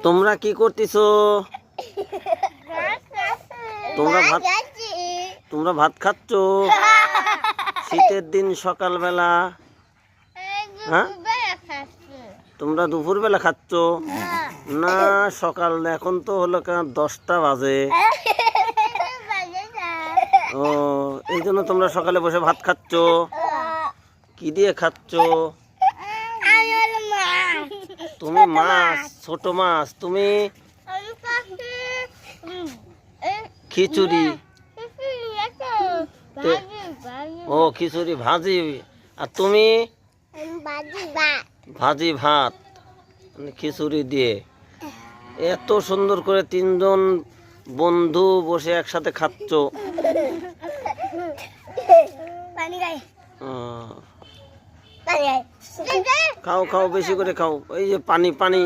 তোমরা কি করতেছো? তোমরা ভাত খাচ্ছ শীতের দিন সকালবেলা? হ্যাঁ, তোমরা দুপুরবেলা খাচ্ছ না? সকাল এখন তো হলো 10টা বাজে। ও, এই জন্য তোমরা সকালে বসে ভাত খাচ্ছ। কি দিয়ে খাচ্ছ? তুমি মাছ, ছোট মাছ। তুমি খিচুড়ি। ও, খিচুড়ি ভাজি। আর তুমি? ভাজি ভাত খিচুড়ি দিয়ে। এত সুন্দর করে 3জন বন্ধু বসে একসাথে খাচ্ছ। খাও খাও, বেশি করে খাও। এই যে পানি পানি।